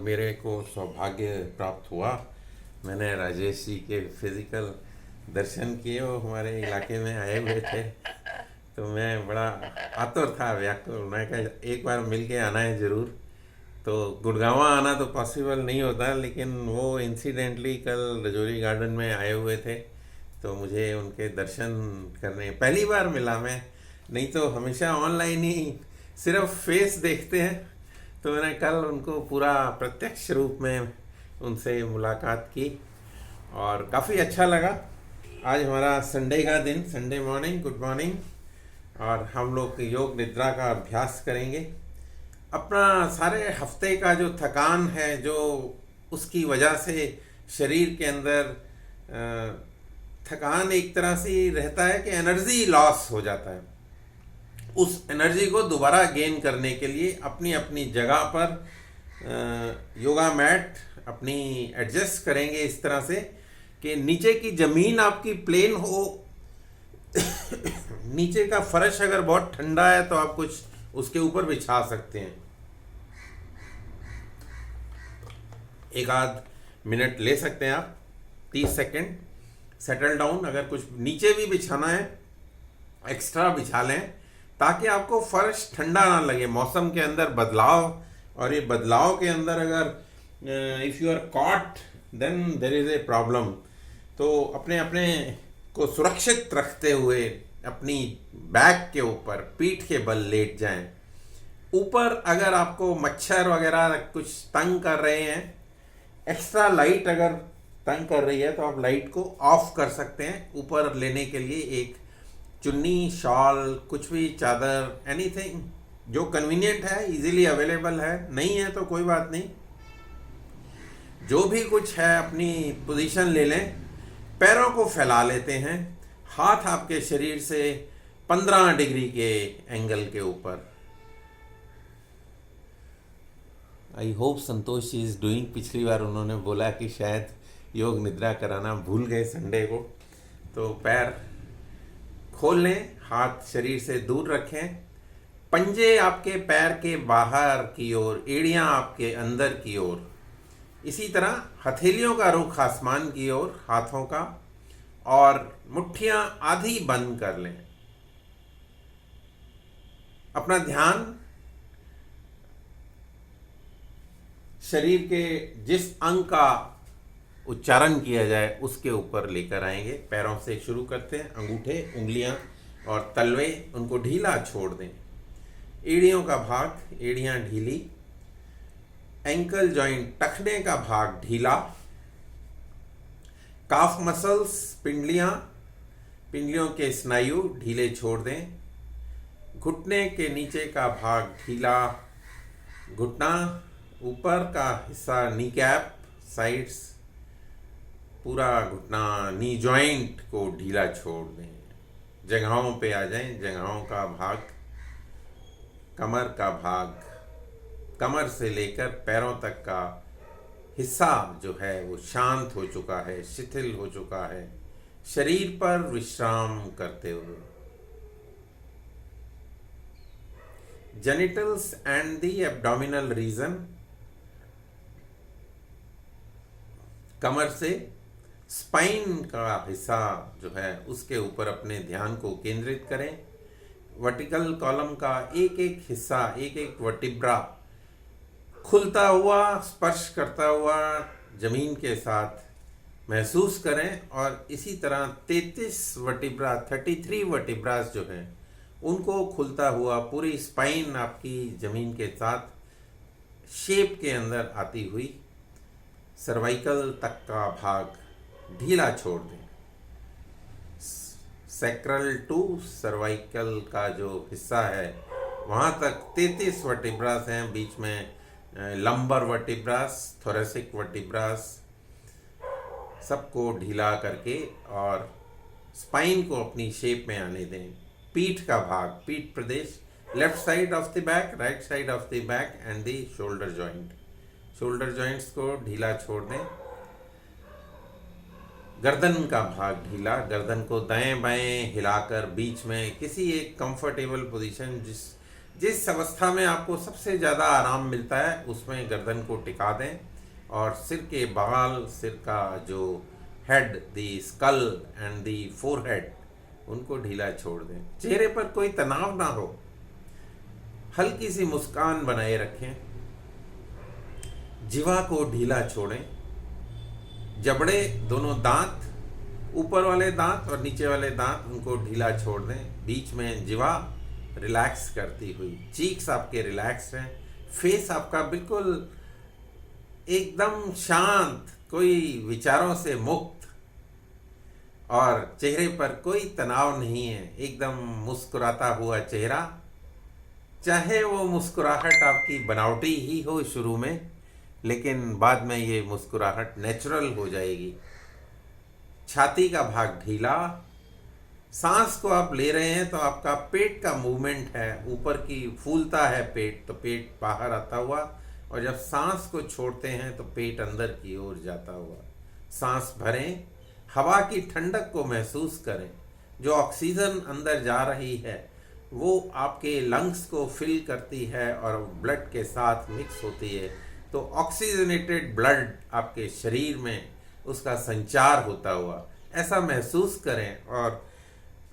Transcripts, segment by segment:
मेरे को सौभाग्य प्राप्त हुआ। मैंने राजेश जी के फिजिकल दर्शन किए, वो हमारे इलाके में आए हुए थे। तो मैं बड़ा आतुर था, व्याकुल। मैं कहा एक बार मिल के आना है ज़रूर। तो गुड़गांव आना तो पॉसिबल नहीं होता, लेकिन वो इंसिडेंटली कल रजौरी गार्डन में आए हुए थे, तो मुझे उनके दर्शन करने पहली बार मिला मैं। नहीं तो हमेशा ऑनलाइन ही सिर्फ फेस देखते हैं। तो मैंने कल उनको पूरा प्रत्यक्ष रूप में उनसे मुलाकात की और काफ़ी अच्छा लगा। आज हमारा संडे का दिन, संडे मॉर्निंग, गुड मॉर्निंग। और हम लोग योग निद्रा का अभ्यास करेंगे। अपना सारे हफ्ते का जो थकान है, जो उसकी वजह से शरीर के अंदर थकान एक तरह से रहता है कि एनर्जी लॉस हो जाता है। उस एनर्जी को दोबारा गेन करने के लिए अपनी अपनी जगह पर योगा मैट अपनी एडजस्ट करेंगे इस तरह से कि नीचे की ज़मीन आपकी प्लेन हो। नीचे का फर्श अगर बहुत ठंडा है तो आप कुछ उसके ऊपर बिछा सकते हैं। एक आध मिनट ले सकते हैं आप, 30 सेकेंड। Settle down. अगर कुछ नीचे भी बिछाना है एक्स्ट्रा बिछा लें, ताकि आपको फर्श ठंडा ना लगे। मौसम के अंदर बदलाव, और ये बदलाव के अंदर अगर if you are caught then there is a problem. तो अपने अपने को सुरक्षित रखते हुए अपनी बैक के ऊपर, पीठ के बल लेट जाएं। ऊपर अगर आपको मच्छर वगैरह कुछ तंग कर रहे हैं, एक्स्ट्रा लाइट अगर तंग कर रही है, तो आप लाइट को ऑफ कर सकते हैं। ऊपर लेने के लिए एक चुन्नी, शॉल, कुछ भी, चादर, एनीथिंग जो कन्वीनियंट है, इजीली अवेलेबल है। नहीं है तो कोई बात नहीं, जो भी कुछ है अपनी पोजीशन ले लें। पैरों को फैला लेते हैं, हाथ आपके शरीर से 15 डिग्री के एंगल के ऊपर। I hope Santosh ji is doing. पिछली बार उन्होंने बोला कि शायद योग निद्रा कराना भूल गए संडे को। तो पैर खोल लें, हाथ शरीर से दूर रखें, पंजे आपके पैर के बाहर की ओर, एड़ियां आपके अंदर की ओर। इसी तरह हथेलियों का रुख आसमान की ओर, हाथों का, और मुट्ठियां आधी बंद कर लें। अपना ध्यान शरीर के जिस अंग का उच्चारण किया जाए उसके ऊपर लेकर आएंगे। पैरों से शुरू करते हैं। अंगूठे, उंगलियां और तलवे, उनको ढीला छोड़ दें। एड़ियों का भाग, एड़ियां ढीली। एंकल जॉइंट, टखने का भाग ढीला। काफ मसल्स, पिंडलियां, पिंडलियों के स्नायु ढीले छोड़ दें। घुटने के नीचे का भाग ढीला। घुटना, ऊपर का हिस्सा, नी कैप, साइड्स, पूरा घुटना, नी जॉइंट को ढीला छोड़ दें। जगहों पे आ जाएं। जगहों का भाग, कमर का भाग, कमर से लेकर पैरों तक का हिस्सा जो है वो शांत हो चुका है, शिथिल हो चुका है, शरीर पर विश्राम करते हुए। Genitals and the abdominal region, कमर से स्पाइन का हिस्सा जो है उसके ऊपर अपने ध्यान को केंद्रित करें। वर्टिकल कॉलम का एक एक हिस्सा, एक एक वर्टिब्रा खुलता हुआ, स्पर्श करता हुआ जमीन के साथ महसूस करें। और इसी तरह 33 वर्टिब्रा, 33 वर्टिब्रास जो हैं उनको खुलता हुआ, पूरी स्पाइन आपकी जमीन के साथ शेप के अंदर आती हुई, सर्वाइकल तक का भाग ढीला छोड़ दें। सैक्रल टू सर्वाइकल का जो हिस्सा है वहाँ तक 33 वर्टिब्रास हैं। बीच में लंबर वर्टिब्रास, थोरेसिक वर्टिब्रास, सबको ढीला करके और स्पाइन को अपनी शेप में आने दें। पीठ का भाग, पीठ प्रदेश, left side of the back, right side of the back and the shoulder joint. Shoulder joints को ढीला छोड़ दें। गर्दन का भाग ढीला, गर्दन को दाएं बाएं हिलाकर बीच में किसी एक कंफर्टेबल पोजीशन जिस अवस्था में आपको सबसे ज़्यादा आराम मिलता है उसमें गर्दन को टिका दें और सिर के बाल, सिर का जो head, the skull and the forehead, उनको ढीला छोड़ दें। चेहरे पर कोई तनाव ना हो, हल्की सी मुस्कान बनाए रखें। जिह्वा को ढीला छोड़ें। जबड़े, दोनों दांत, ऊपर वाले दांत और नीचे वाले दांत, उनको ढीला छोड़ दें। बीच में जिह्वा रिलैक्स करती हुई। चीक्स आपके रिलैक्स हैं। फेस आपका बिल्कुल एकदम शांत, कोई विचारों से मुक्त, और चेहरे पर कोई तनाव नहीं है। एकदम मुस्कुराता हुआ चेहरा। चाहे वो मुस्कुराहट आपकी बनावटी ही हो शुरू में, लेकिन बाद में ये मुस्कुराहट नेचुरल हो जाएगी। छाती का भाग ढीला। सांस को आप ले रहे हैं तो आपका पेट का मूवमेंट है, ऊपर की फूलता है पेट, तो पेट बाहर आता हुआ, और जब सांस को छोड़ते हैं तो पेट अंदर की ओर जाता हुआ। सांस भरें। हवा की ठंडक को महसूस करें। जो ऑक्सीजन अंदर जा रही है वो आपके लंग्स को फिल करती है और ब्लड के साथ मिक्स होती है, तो ऑक्सीजनेटेड ब्लड आपके शरीर में उसका संचार होता हुआ ऐसा महसूस करें, और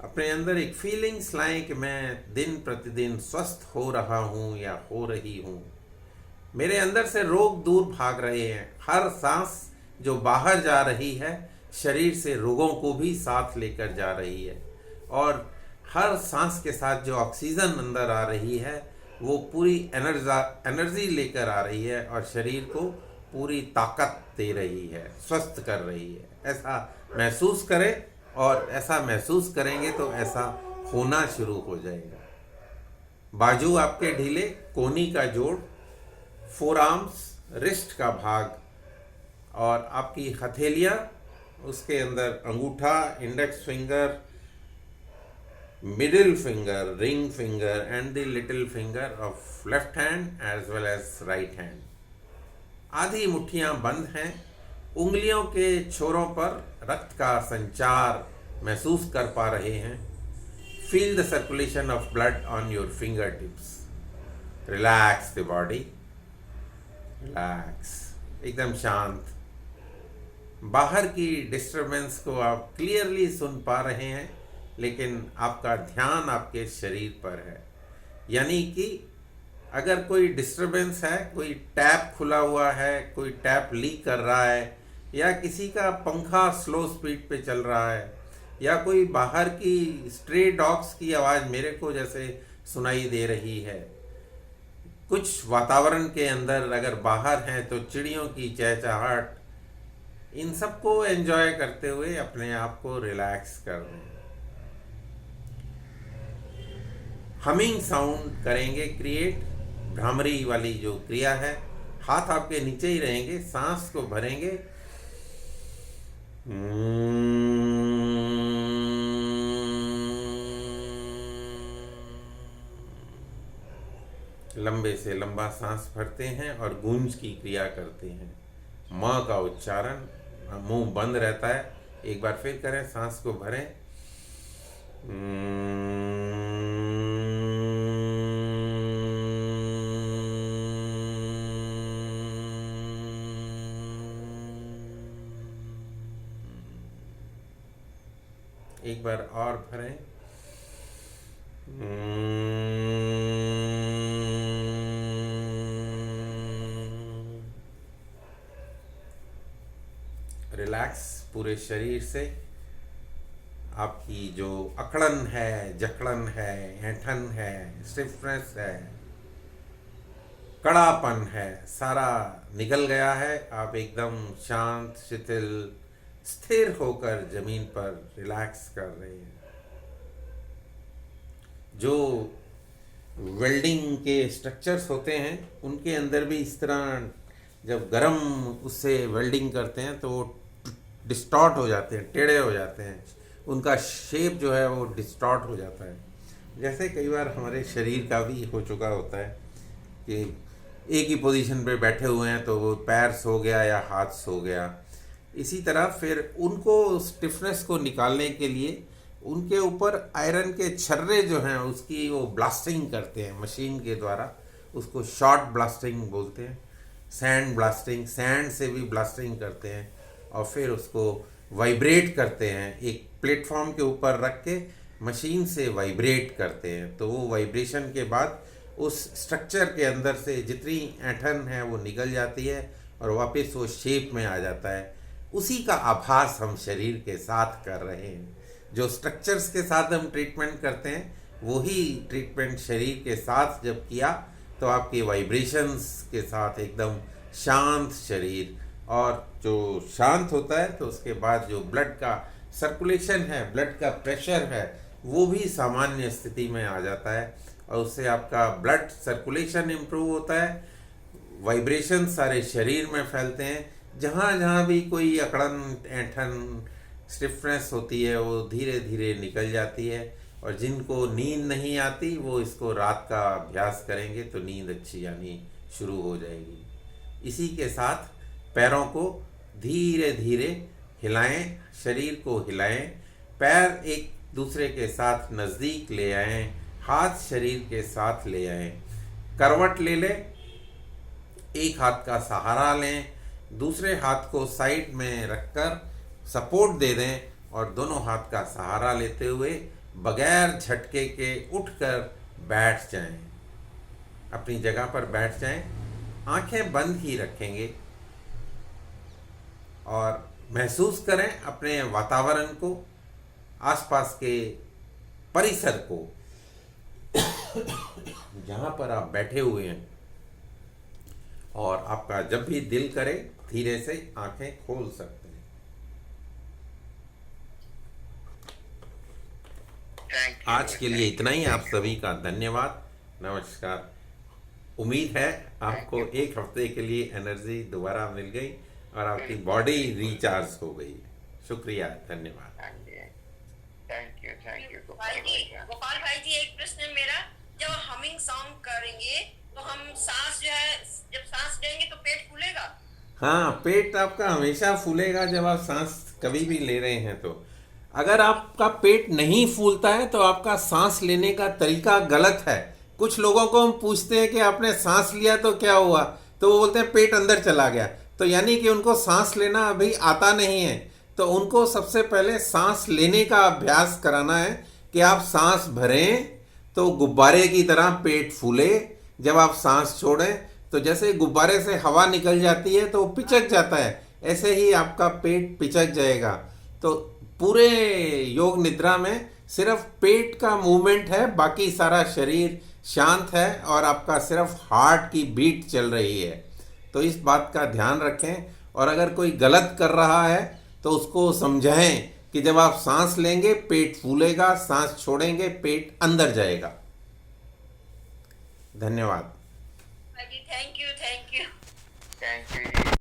अपने अंदर एक फीलिंग्स लाएं कि मैं दिन प्रतिदिन स्वस्थ हो रहा हूँ या हो रही हूँ। मेरे अंदर से रोग दूर भाग रहे हैं। हर सांस जो बाहर जा रही है शरीर से रोगों को भी साथ लेकर जा रही है, और हर सांस के साथ जो ऑक्सीजन अंदर आ रही है वो पूरी एनर्जी लेकर आ रही है और शरीर को पूरी ताकत दे रही है, स्वस्थ कर रही है। ऐसा महसूस करें, और ऐसा महसूस करेंगे तो ऐसा होना शुरू हो जाएगा। बाजू आपके ढीले, कोहनी का जोड़, फोर आर्म्स, रिस्ट का भाग, और आपकी हथेलियाँ, उसके अंदर अंगूठा, index finger, middle finger, ring finger and the little finger of left hand as well as right hand. आधी मुट्ठियां बंद हैं। उंगलियों के छोरों पर रक्त का संचार महसूस कर पा रहे हैं। Feel the circulation of blood on your finger tips. Relax the body. Relax, एकदम शांत। बाहर की डिस्टरबेंस को आप क्लियरली सुन पा रहे हैं, लेकिन आपका ध्यान आपके शरीर पर है। यानी कि अगर कोई डिस्टरबेंस है, कोई टैप खुला हुआ है, कोई टैप लीक कर रहा है, या किसी का पंखा स्लो स्पीड पे चल रहा है, या कोई बाहर की स्ट्रे डॉग्स की आवाज़ मेरे को जैसे सुनाई दे रही है, कुछ वातावरण के अंदर अगर बाहर हैं तो चिड़ियों की चहचहाट, इन सबको एंजॉय करते हुए अपने आप को रिलैक्स कर दें। हमिंग साउंड करेंगे क्रिएट, भ्रामरी वाली जो क्रिया है। हाथ आपके नीचे ही रहेंगे, सांस को भरेंगे, लंबे से लंबा सांस भरते हैं और गूंज की क्रिया करते हैं। म का उच्चारण, मुंह बंद रहता है। एक बार फिर करें, सांस को भरें, एक बार और भरें, रिलैक्स पूरे शरीर से। आपकी जो अकड़न है, जकड़न है, ऐंठन है, स्टिफनेस है, कड़ापन है, सारा निकल गया है। आप एकदम शांत, शिथिल, स्थिर होकर जमीन पर रिलैक्स कर रहे हैं। जो वेल्डिंग के स्ट्रक्चर्स होते हैं उनके अंदर भी इस तरह जब गर्म उससे वेल्डिंग करते हैं तो वो डिस्टॉर्ट हो जाते हैं, टेढ़े हो जाते हैं, उनका शेप जो है वो डिस्टॉर्ट हो जाता है। जैसे कई बार हमारे शरीर का भी हो चुका होता है कि एक ही पोजीशन पे बैठे हुए हैं तो वो पैर सो गया या हाथ सो गया। इसी तरह फिर उनको स्टिफनेस को निकालने के लिए उनके ऊपर आयरन के छर्रे जो हैं उसकी वो ब्लास्टिंग करते हैं मशीन के द्वारा, उसको शॉर्ट ब्लास्टिंग बोलते हैं। सैंड ब्लास्टिंग, सैंड से भी ब्लास्टिंग करते हैं और फिर उसको वाइब्रेट करते हैं, एक प्लेटफॉर्म के ऊपर रख के मशीन से वाइब्रेट करते हैं। तो वो वाइब्रेशन के बाद उस स्ट्रक्चर के अंदर से जितनी ऐंठन है वो निकल जाती है और वापस वो शेप में आ जाता है। उसी का आभास हम शरीर के साथ कर रहे हैं। जो स्ट्रक्चर्स के साथ हम ट्रीटमेंट करते हैं वही ट्रीटमेंट शरीर के साथ जब किया तो आपके वाइब्रेशंस के साथ एकदम शांत शरीर, और जो शांत होता है तो उसके बाद जो ब्लड का सर्कुलेशन है, ब्लड का प्रेशर है, वो भी सामान्य स्थिति में आ जाता है और उससे आपका ब्लड सर्कुलेशन इम्प्रूव होता है। वाइब्रेशन सारे शरीर में फैलते हैं। जहाँ जहाँ भी कोई अकड़न, ऐंठन, स्टिफनेस होती है वो धीरे धीरे निकल जाती है। और जिनको नींद नहीं आती वो इसको रात का अभ्यास करेंगे तो नींद अच्छी आनी शुरू हो जाएगी। इसी के साथ पैरों को धीरे धीरे हिलाएं, शरीर को हिलाएं, पैर एक दूसरे के साथ नज़दीक ले आएं, हाथ शरीर के साथ ले आएं, करवट ले लें, एक हाथ का सहारा लें, दूसरे हाथ को साइड में रखकर सपोर्ट दे दें और दोनों हाथ का सहारा लेते हुए बगैर झटके के उठकर बैठ जाएं, अपनी जगह पर बैठ जाएं। आंखें बंद ही रखेंगे और महसूस करें अपने वातावरण को, आसपास के परिसर को जहाँ पर आप बैठे हुए हैं। और आपका जब भी दिल करे धीरे से आंखें खोल सकते हैं। आज के लिए इतना ही। आप सभी का धन्यवाद, नमस्कार। उम्मीद है आपको एक हफ्ते के लिए एनर्जी दोबारा मिल गई और आपकी बॉडी रिचार्ज हो गई। शुक्रिया, धन्यवाद। थैंक यू गोपाल भाई जी, एक प्रश्न है मेरा। जब हमिंग सॉन्ग करेंगे तो हम सांस जो है, जब सांस लेंगे तो पेट फूलेगा? हाँ, पेट आपका हमेशा फूलेगा जब आप सांस कभी भी ले रहे हैं। तो अगर आपका पेट नहीं फूलता है तो आपका सांस लेने का तरीका गलत है। कुछ लोगों को हम पूछते हैं कि आपने सांस लिया तो क्या हुआ, तो वो बोलते हैं पेट अंदर चला गया। तो यानी कि उनको सांस लेना अभी आता नहीं है। तो उनको सबसे पहले सांस लेने का अभ्यास कराना है कि आप सांस भरें तो गुब्बारे की तरह पेट फूले। जब आप सांस छोड़ें तो जैसे गुब्बारे से हवा निकल जाती है तो वो पिचक जाता है, ऐसे ही आपका पेट पिचक जाएगा। तो पूरे योग निद्रा में सिर्फ पेट का मूवमेंट है, बाकी सारा शरीर शांत है और आपका सिर्फ हार्ट की बीट चल रही है। तो इस बात का ध्यान रखें। और अगर कोई गलत कर रहा है तो उसको समझाएं कि जब आप सांस लेंगे पेट फूलेगा, सांस छोड़ेंगे पेट अंदर जाएगा। धन्यवाद। Thank you.